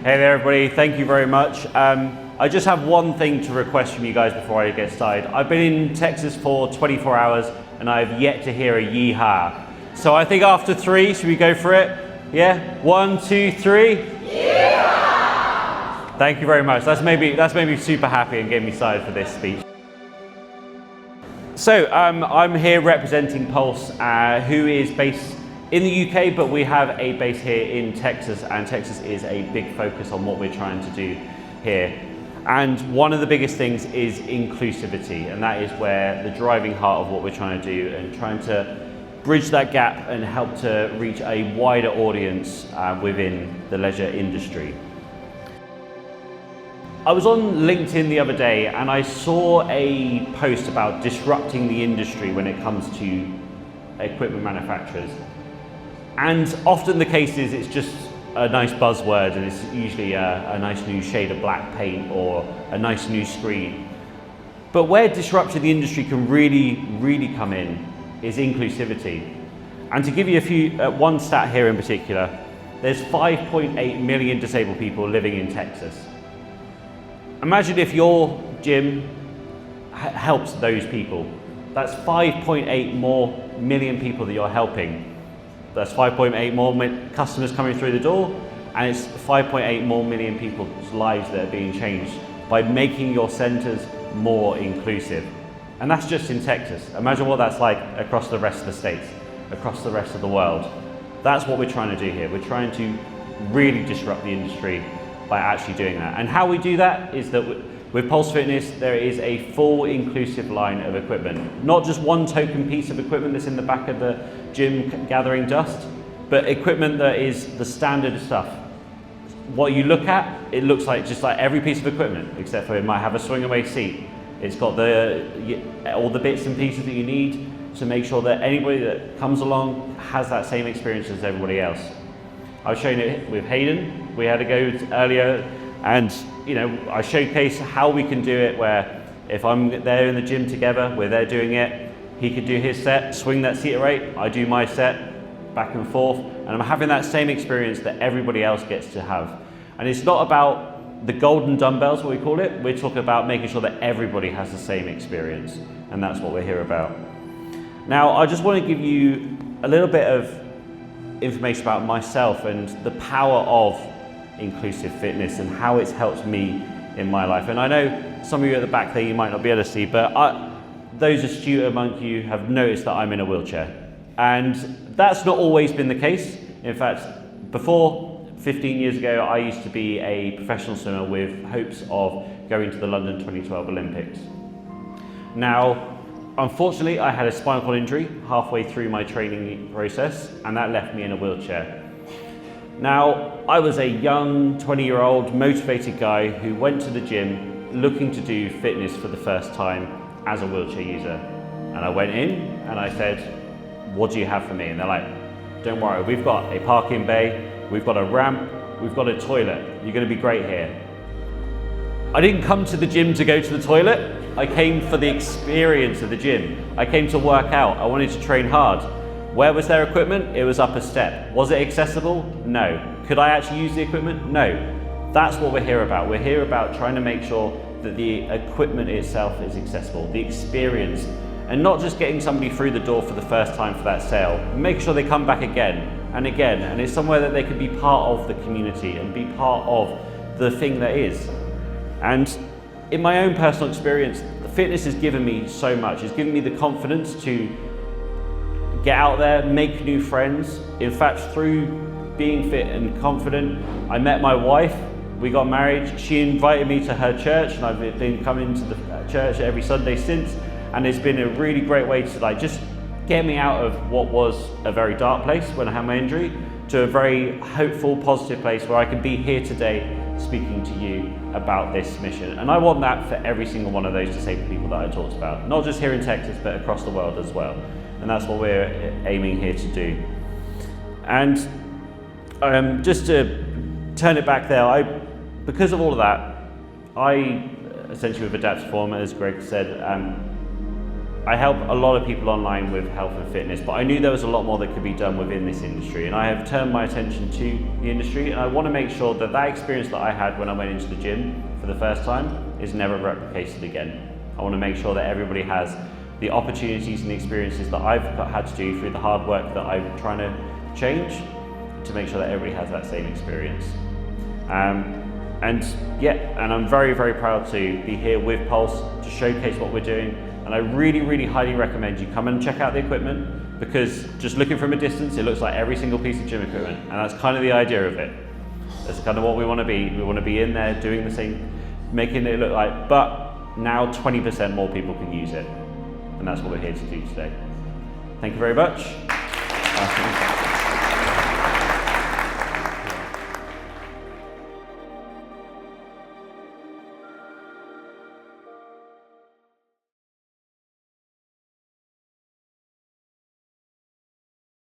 Hey there everybody, thank you very much. I just have one thing to request from you guys before I get started. I've been in Texas for 24 hours and I've yet to hear a yeehaw. So I think after 3, should we go for it? Yeah? 1, 2, 3. Yeehaw! Thank you very much. That's made me super happy and getting me excited for this speech. So I'm here representing Pulse, who is based in the UK, but we have a base here in Texas, and Texas is a big focus on what we're trying to do here. And one of the biggest things is inclusivity, and that is where the driving heart of what we're trying to do and trying to bridge that gap and help to reach a wider audience within the leisure industry. I was on LinkedIn the other day and I saw a post about disrupting the industry when it comes to equipment manufacturers. And often the case is it's just a nice buzzword, and it's usually a nice new shade of black paint or a nice new screen. But where disrupting the industry can really come in is inclusivity. And to give you one stat here in particular, there's 5.8 million disabled people living in Texas. Imagine if your gym helps those people. That's 5.8 more million people that you're helping. That's 5.8 more customers coming through the door, and it's 5.8 more million people's lives that are being changed by making your centers more inclusive. And that's just in Texas. Imagine what that's like across the rest of the states, across the rest of the world. That's what we're trying to do here. We're trying to really disrupt the industry by actually doing that. And how we do that is that with Pulse Fitness, there is a full inclusive line of equipment. Not just one token piece of equipment that's in the back of the gym gathering dust, but equipment that is the standard stuff. What you look at, it looks like just like every piece of equipment, except for it might have a swing away seat. It's got all the bits and pieces that you need to make sure that anybody that comes along has that same experience as everybody else. I was showing it with Hayden. We had to go earlier, and I showcase how we can do it where if I'm there in the gym together, we're there doing it, he could do his set, swing that seat rate, I do my set, back and forth, and I'm having that same experience that everybody else gets to have. And it's not about the golden dumbbells, what we call it, we're talking about making sure that everybody has the same experience, and that's what we're here about. Now, I just want to give you a little bit of information about myself and the power of inclusive fitness and how it's helped me in my life. And I know some of you at the back there you might not be able to see, but those astute among you have noticed that I'm in a wheelchair. And that's not always been the case. In fact, before 15 years ago, I used to be a professional swimmer with hopes of going to the London 2012 Olympics. Now, unfortunately, I had a spinal cord injury halfway through my training process, and that left me in a wheelchair. Now, I was a young 20-year-old motivated guy who went to the gym looking to do fitness for the first time as a wheelchair user. And I went in and I said, what do you have for me? And they're like, don't worry, we've got a parking bay, we've got a ramp, we've got a toilet, you're gonna be great here. I didn't come to the gym to go to the toilet, I came for the experience of the gym. I came to work out, I wanted to train hard. Where was their equipment? It was up a step. Was it accessible? No. Could I actually use the equipment? No. That's what we're here about. We're here about trying to make sure that the equipment itself is accessible, the experience, and not just getting somebody through the door for the first time for that sale. Make sure they come back again and again, and it's somewhere that they can be part of the community and be part of the thing that is. And in my own personal experience, the fitness has given me so much. It's given me the confidence to get out there, make new friends. In fact, through being fit and confident, I met my wife, we got married, she invited me to her church, and I've been coming to the church every Sunday since, and it's been a really great way to just get me out of what was a very dark place when I had my injury, to a very hopeful, positive place where I can be here today speaking to you about this mission. And I want that for every single one of those disabled people that I talked about, not just here in Texas, but across the world as well. And that's what we're aiming here to do. And just to turn it back there, because of all of that, I essentially with Adaptive Form, as Greg said, I help a lot of people online with health and fitness, but I knew there was a lot more that could be done within this industry, and I have turned my attention to the industry, and I want to make sure that that experience that I had when I went into the gym for the first time is never replicated again. I want to make sure that everybody has the opportunities and the experiences that I've had to do through the hard work that I'm trying to change, to make sure that everybody has that same experience. And I'm very, very proud to be here with Pulse to showcase what we're doing. And I really, really highly recommend you come and check out the equipment, because just looking from a distance, it looks like every single piece of gym equipment. And that's kind of the idea of it. That's kind of what we want to be. We want to be in there doing the same, making it look like, but now 20% more people can use it. And that's what we're here to do today. Thank you very much.